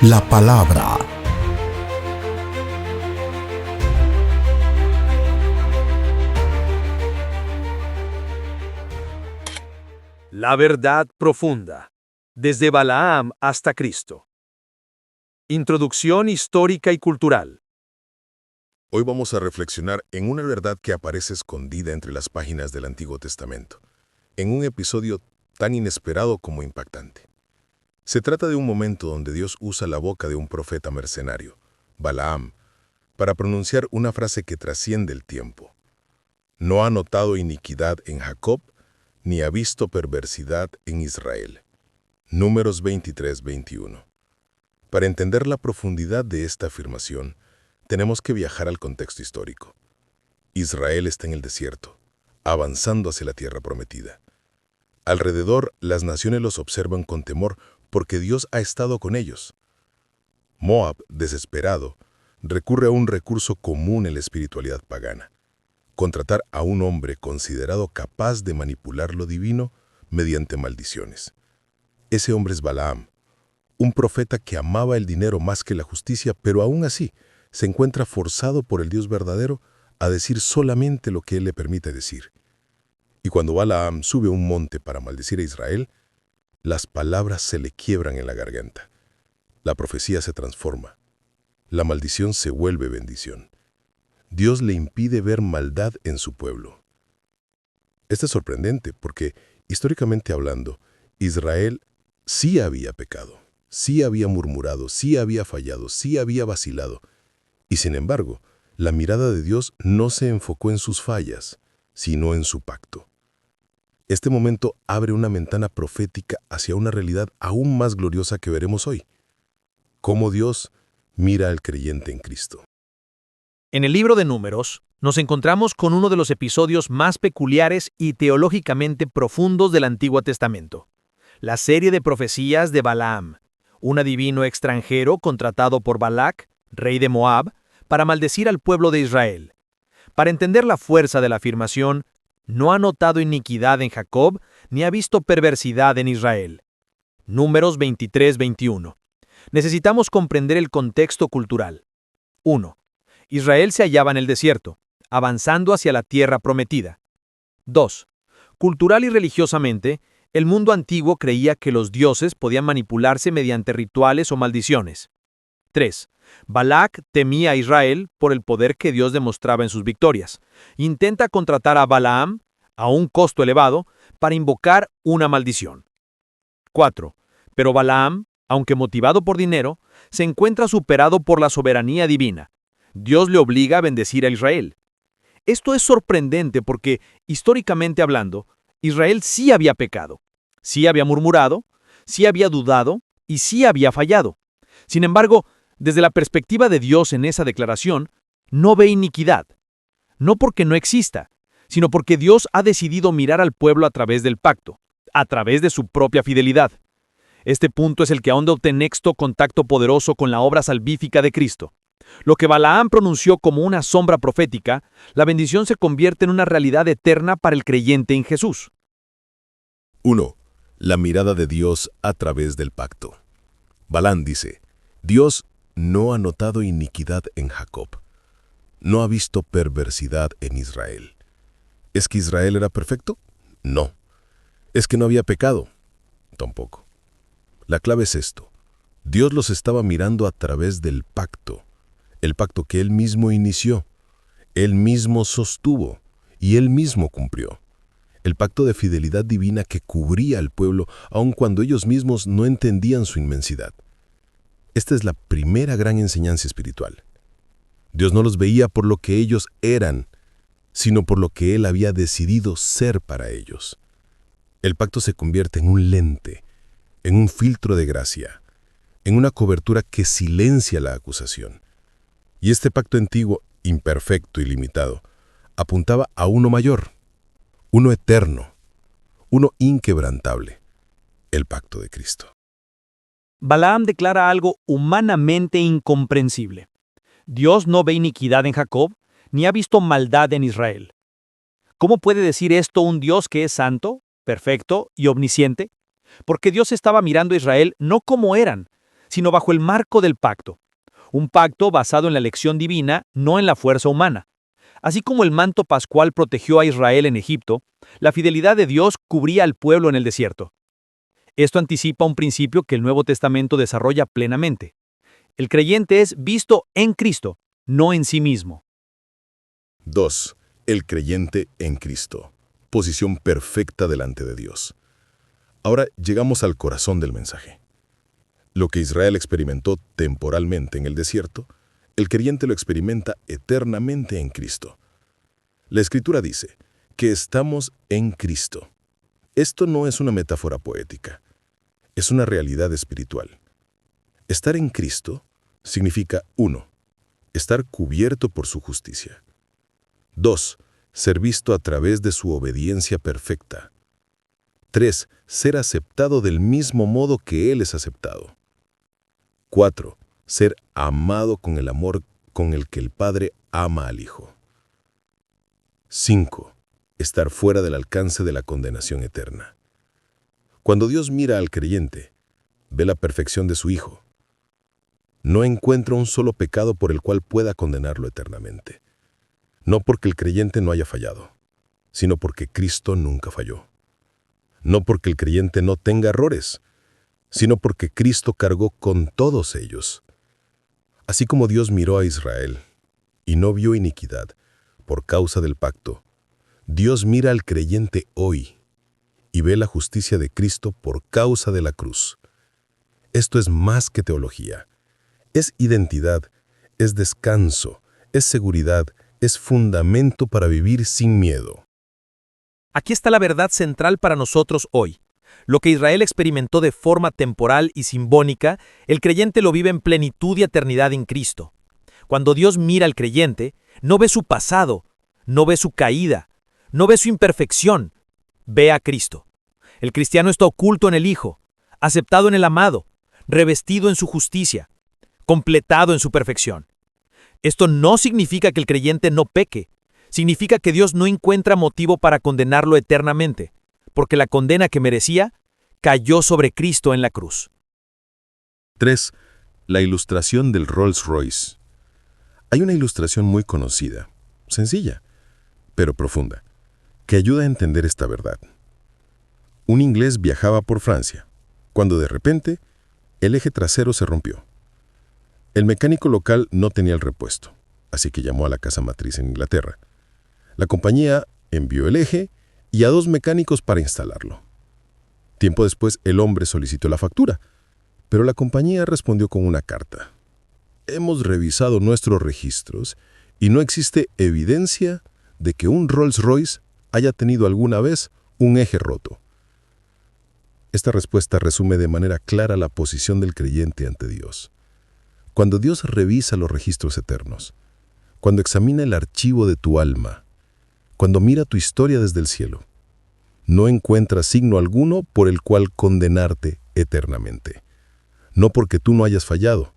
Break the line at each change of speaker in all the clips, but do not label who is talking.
la palabra.
La verdad profunda, desde Balaam hasta Cristo. Introducción histórica y cultural.
Hoy vamos a reflexionar en una verdad que aparece escondida entre las páginas del Antiguo Testamento, en un episodio tan inesperado como impactante. Se trata de un momento donde Dios usa la boca de un profeta mercenario, Balaam, para pronunciar una frase que trasciende el tiempo. No ha notado iniquidad en Jacob, ni ha visto perversidad en Israel. Números 23-21. Para entender la profundidad de esta afirmación, tenemos que viajar al contexto histórico. Israel está en el desierto, avanzando hacia la tierra prometida. Alrededor, las naciones los observan con temor porque Dios ha estado con ellos. Moab, desesperado, recurre a un recurso común en la espiritualidad pagana: contratar a un hombre considerado capaz de manipular lo divino mediante maldiciones. Ese hombre es Balaam, un profeta que amaba el dinero más que la justicia, pero aún así se encuentra forzado por el Dios verdadero a decir solamente lo que él le permite decir. Y cuando Balaam sube a un monte para maldecir a Israel, las palabras se le quiebran en la garganta. La profecía se transforma. La maldición se vuelve bendición. Dios le impide ver maldad en su pueblo. Esto es sorprendente porque, históricamente hablando, Israel sí había pecado, sí había murmurado, sí había fallado, sí había vacilado. Y sin embargo, la mirada de Dios no se enfocó en sus fallas, sino en su pacto. Este momento abre una ventana profética hacia una realidad aún más gloriosa que veremos hoy: cómo Dios mira al creyente en Cristo.
En el libro de Números, nos encontramos con uno de los episodios más peculiares y teológicamente profundos del Antiguo Testamento: la serie de profecías de Balaam, un adivino extranjero contratado por Balac, rey de Moab, para maldecir al pueblo de Israel. Para entender la fuerza de la afirmación, no ha notado iniquidad en Jacob, ni ha visto perversidad en Israel. Números 23-21. Necesitamos comprender el contexto cultural. 1. Israel se hallaba en el desierto, avanzando hacia la tierra prometida. 2. Cultural y religiosamente, el mundo antiguo creía que los dioses podían manipularse mediante rituales o maldiciones. 3. Balac temía a Israel por el poder que Dios demostraba en sus victorias. Intenta contratar a Balaam, a un costo elevado, para invocar una maldición. 4. Pero Balaam, aunque motivado por dinero, se encuentra superado por la soberanía divina. Dios le obliga a bendecir a Israel. Esto es sorprendente porque, históricamente hablando, Israel sí había pecado, sí había murmurado, sí había dudado y sí había fallado. Sin embargo, desde la perspectiva de Dios en esa declaración, no ve iniquidad. No porque no exista, sino porque Dios ha decidido mirar al pueblo a través del pacto, a través de su propia fidelidad. Este punto es el que ahonda en nexo contacto poderoso con la obra salvífica de Cristo. Lo que Balaam pronunció como una sombra profética, la bendición se convierte en una realidad eterna para el creyente en Jesús.
1. La mirada de Dios a través del pacto. Balaam dice: Dios no ha notado iniquidad en Jacob. No ha visto perversidad en Israel. ¿Es que Israel era perfecto? No. ¿Es que no había pecado? Tampoco. La clave es esto: Dios los estaba mirando a través del pacto, el pacto que Él mismo inició, Él mismo sostuvo y Él mismo cumplió. El pacto de fidelidad divina que cubría al pueblo aun cuando ellos mismos no entendían su inmensidad. Esta es la primera gran enseñanza espiritual. Dios no los veía por lo que ellos eran, sino por lo que Él había decidido ser para ellos. El pacto se convierte en un lente, en un filtro de gracia, en una cobertura que silencia la acusación. Y este pacto antiguo, imperfecto y limitado, apuntaba a uno mayor, uno eterno, uno inquebrantable: el pacto de Cristo.
Balaam declara algo humanamente incomprensible. Dios no ve iniquidad en Jacob, ni ha visto maldad en Israel. ¿Cómo puede decir esto un Dios que es santo, perfecto y omnisciente? Porque Dios estaba mirando a Israel no como eran, sino bajo el marco del pacto. Un pacto basado en la elección divina, no en la fuerza humana. Así como el manto pascual protegió a Israel en Egipto, la fidelidad de Dios cubría al pueblo en el desierto. Esto anticipa un principio que el Nuevo Testamento desarrolla plenamente. El creyente es visto en Cristo, no en sí mismo.
2. El creyente en Cristo. Posición perfecta delante de Dios. Ahora llegamos al corazón del mensaje. Lo que Israel experimentó temporalmente en el desierto, el creyente lo experimenta eternamente en Cristo. La Escritura dice que estamos en Cristo. Esto no es una metáfora poética, es una realidad espiritual. Estar en Cristo significa 1. Estar cubierto por su justicia. 2. Ser visto a través de su obediencia perfecta. 3. Ser aceptado del mismo modo que Él es aceptado. 4. Ser amado con el amor con el que el Padre ama al Hijo. 5. Estar fuera del alcance de la condenación eterna. Cuando Dios mira al creyente, ve la perfección de su Hijo. No encuentra un solo pecado por el cual pueda condenarlo eternamente. No porque el creyente no haya fallado, sino porque Cristo nunca falló. No porque el creyente no tenga errores, sino porque Cristo cargó con todos ellos. Así como Dios miró a Israel y no vio iniquidad por causa del pacto, Dios mira al creyente hoy y ve la justicia de Cristo por causa de la cruz. Esto es más que teología. Es identidad, es descanso, es seguridad, es fundamento para vivir sin miedo.
Aquí está la verdad central para nosotros hoy. Lo que Israel experimentó de forma temporal y simbólica, el creyente lo vive en plenitud y eternidad en Cristo. Cuando Dios mira al creyente, no ve su pasado, no ve su caída, no ve su imperfección, ve a Cristo. El cristiano está oculto en el Hijo, aceptado en el amado, revestido en su justicia, completado en su perfección. Esto no significa que el creyente no peque, significa que Dios no encuentra motivo para condenarlo eternamente, porque la condena que merecía cayó sobre Cristo en la cruz.
3. La ilustración del Rolls Royce. Hay una ilustración muy conocida, sencilla, pero profunda, que ayuda a entender esta verdad. Un inglés viajaba por Francia, cuando de repente el eje trasero se rompió. El mecánico local no tenía el repuesto, así que llamó a la casa matriz en Inglaterra. La compañía envió el eje y a 2 mecánicos para instalarlo. Tiempo después, el hombre solicitó la factura, pero la compañía respondió con una carta. Hemos revisado nuestros registros y no existe evidencia de que un Rolls-Royce haya tenido alguna vez un eje roto. Esta respuesta resume de manera clara la posición del creyente ante Dios. Cuando Dios revisa los registros eternos, cuando examina el archivo de tu alma, cuando mira tu historia desde el cielo, no encuentra signo alguno por el cual condenarte eternamente. No porque tú no hayas fallado,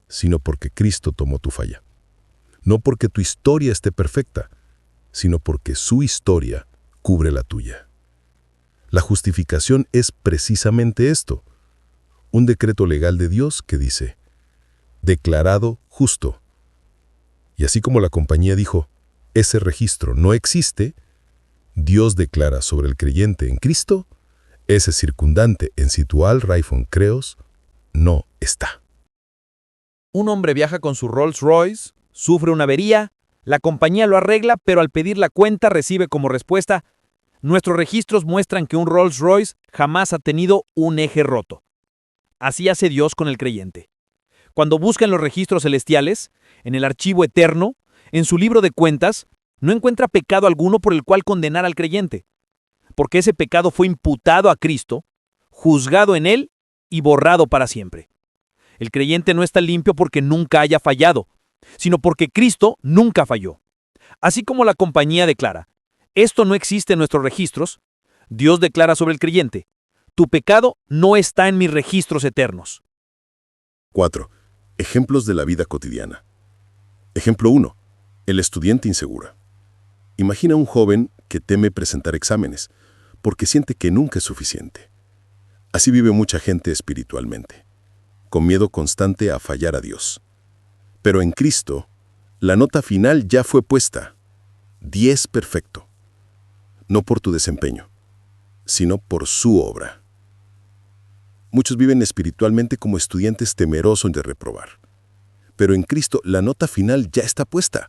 sino porque Cristo tomó tu falla. No porque tu historia esté perfecta, sino porque su historia cubre la tuya. La justificación es precisamente esto, un decreto legal de Dios que dice, declarado justo. Y así como la compañía dijo, ese registro no existe, Dios declara sobre el creyente en Cristo, ese circundante en situal raifon creos, no está.
Un hombre viaja con su Rolls Royce, sufre una avería, la compañía lo arregla, pero al pedir la cuenta recibe como respuesta, nuestros registros muestran que un Rolls Royce jamás ha tenido un eje roto. Así hace Dios con el creyente. Cuando busca en los registros celestiales, en el archivo eterno, en su libro de cuentas, no encuentra pecado alguno por el cual condenar al creyente, porque ese pecado fue imputado a Cristo, juzgado en él y borrado para siempre. El creyente no está limpio porque nunca haya fallado, sino porque Cristo nunca falló. Así como la compañía declara, esto no existe en nuestros registros, Dios declara sobre el creyente, tu pecado no está en mis registros eternos.
4. Ejemplos de la vida cotidiana. Ejemplo 1. El estudiante inseguro. Imagina un joven que teme presentar exámenes, porque siente que nunca es suficiente. Así vive mucha gente espiritualmente. con miedo constante a fallar a Dios. Pero en Cristo, la nota final ya fue puesta. 10 perfecto. No por tu desempeño, sino por su obra. Muchos viven espiritualmente como estudiantes temerosos de reprobar. Pero en Cristo la nota final ya está puesta.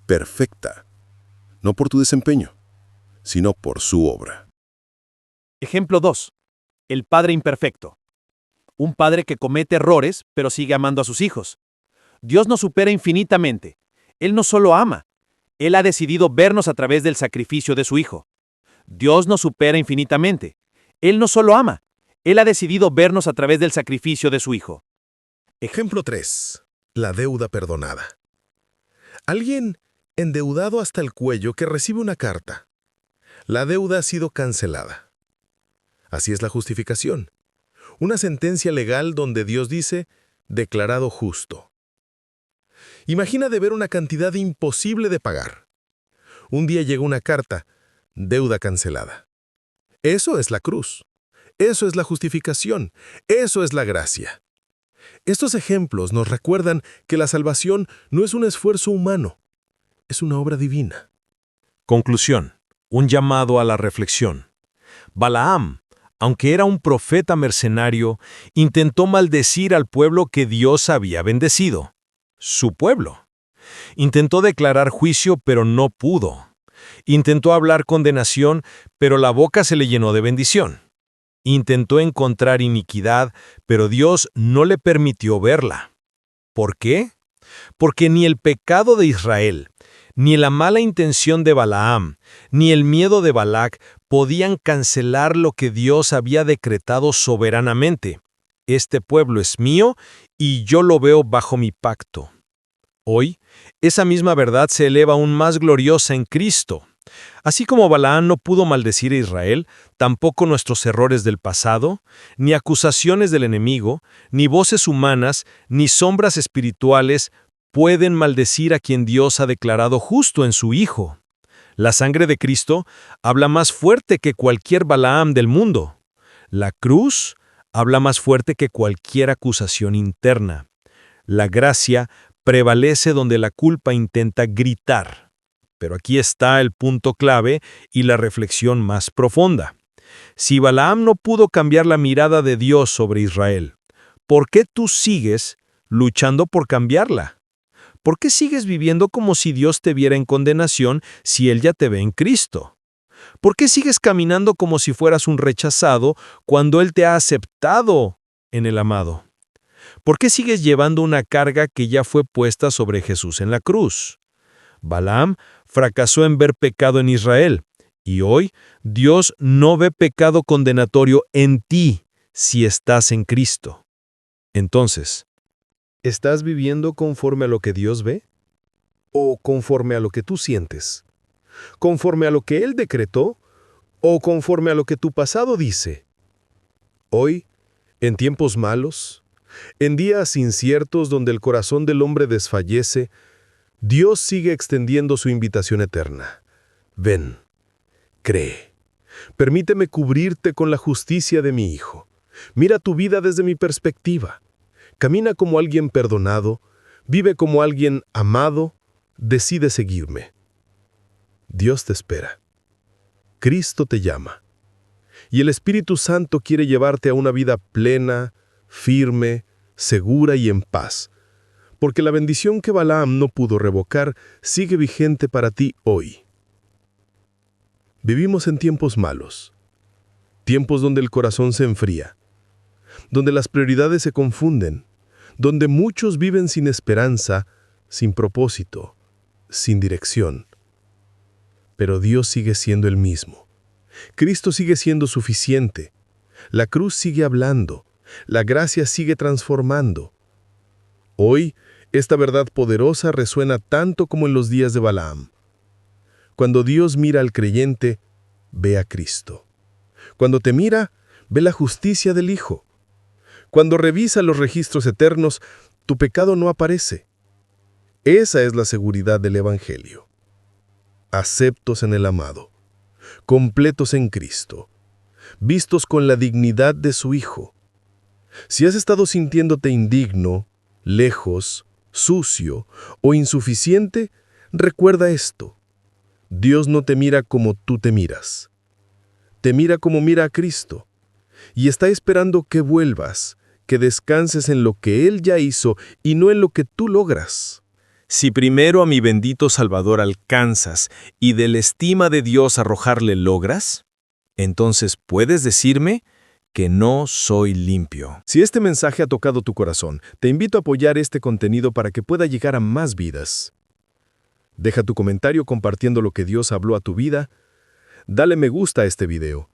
Perfecta. No por tu desempeño, sino por su obra.
Ejemplo 2. El padre imperfecto. Un padre que comete errores, pero sigue amando a sus hijos. Dios nos supera infinitamente. Él no solo ama, Él ha decidido vernos a través del sacrificio de su Hijo. Dios nos supera infinitamente. Él no solo ama, Él ha decidido vernos a través del sacrificio de su Hijo.
Ejemplo 3. La deuda perdonada. Alguien endeudado hasta el cuello que recibe una carta. La deuda ha sido cancelada. Así es la justificación. Una sentencia legal donde Dios dice, declarado justo. Imagina deber una cantidad imposible de pagar. Un día llega una carta, deuda cancelada. Eso es la cruz. Eso es la justificación. Eso es la gracia. Estos ejemplos nos recuerdan que la salvación no es un esfuerzo humano, es una obra divina.
Conclusión. Un llamado a la reflexión. Balaam, aunque era un profeta mercenario, intentó maldecir al pueblo que Dios había bendecido. Su pueblo. Intentó declarar juicio, pero no pudo. Intentó hablar condenación, pero la boca se le llenó de bendición. Intentó encontrar iniquidad, pero Dios no le permitió verla. ¿Por qué? Porque ni el pecado de Israel, ni la mala intención de Balaam, ni el miedo de Balac podían cancelar lo que Dios había decretado soberanamente. Este pueblo es mío y yo lo veo bajo mi pacto. Hoy, esa misma verdad se eleva aún más gloriosa en Cristo. Así como Balaam no pudo maldecir a Israel, tampoco nuestros errores del pasado, ni acusaciones del enemigo, ni voces humanas, ni sombras espirituales pueden maldecir a quien Dios ha declarado justo en su Hijo. La sangre de Cristo habla más fuerte que cualquier Balaam del mundo. La cruz habla más fuerte que cualquier acusación interna. La gracia prevalece donde la culpa intenta gritar. Pero aquí está el punto clave y la reflexión más profunda. Si Balaam no pudo cambiar la mirada de Dios sobre Israel, ¿por qué tú sigues luchando por cambiarla? ¿Por qué sigues viviendo como si Dios te viera en condenación si Él ya te ve en Cristo? ¿Por qué sigues caminando como si fueras un rechazado cuando Él te ha aceptado en el amado? ¿Por qué sigues llevando una carga que ya fue puesta sobre Jesús en la cruz? Balaam fracasó en ver pecado en Israel, y hoy Dios no ve pecado condenatorio en ti si estás en Cristo. Entonces, ¿estás viviendo conforme a lo que Dios ve? ¿O conforme a lo que tú sientes? ¿Conforme a lo que Él decretó? ¿O conforme a lo que tu pasado dice? Hoy, en tiempos malos, en días inciertos donde el corazón del hombre desfallece, Dios sigue extendiendo su invitación eterna. Ven, cree. Permíteme cubrirte con la justicia de mi Hijo. Mira tu vida desde mi perspectiva. Camina como alguien perdonado, vive como alguien amado, decide seguirme. Dios te espera. Cristo te llama. Y el Espíritu Santo quiere llevarte a una vida plena, firme, segura y en paz. Porque la bendición que Balaam no pudo revocar sigue vigente para ti hoy. Vivimos en tiempos malos, tiempos donde el corazón se enfría, donde las prioridades se confunden, donde muchos viven sin esperanza, sin propósito, sin dirección. Pero Dios sigue siendo el mismo. Cristo sigue siendo suficiente. La cruz sigue hablando. La gracia sigue transformando. Hoy, esta verdad poderosa resuena tanto como en los días de Balaam. Cuando Dios mira al creyente, ve a Cristo. Cuando te mira, ve la justicia del Hijo. Cuando revisa los registros eternos, tu pecado no aparece. Esa es la seguridad del Evangelio. Aceptos en el amado, completos en Cristo, vistos con la dignidad de su Hijo.
Si has estado sintiéndote indigno, lejos, sucio o insuficiente, recuerda esto. Dios no te mira como tú te miras. Te mira como mira a Cristo. Y está esperando que vuelvas, que descanses en lo que Él ya hizo y no en lo que tú logras.
Si primero a mi bendito Salvador alcanzas y de la estima de Dios arrojarle logras, entonces puedes decirme que no soy limpio.
Si este mensaje ha tocado tu corazón, te invito a apoyar este contenido para que pueda llegar a más vidas. Deja tu comentario compartiendo lo que Dios habló a tu vida. Dale me gusta a este video.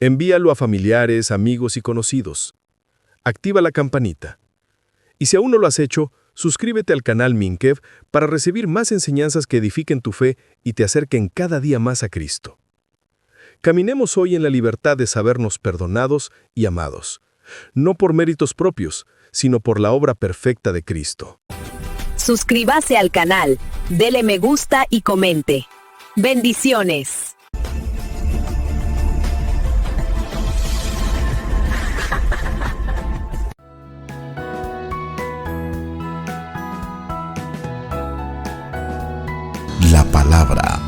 Envíalo a familiares, amigos y conocidos. Activa la campanita. Y si aún no lo has hecho, suscríbete al canal Minkev para recibir más enseñanzas que edifiquen tu fe y te acerquen cada día más a Cristo. Caminemos hoy en la libertad de sabernos perdonados y amados, no por méritos propios, sino por la obra perfecta de Cristo.
Suscríbase al canal, dele me gusta y comente. Bendiciones.
La palabra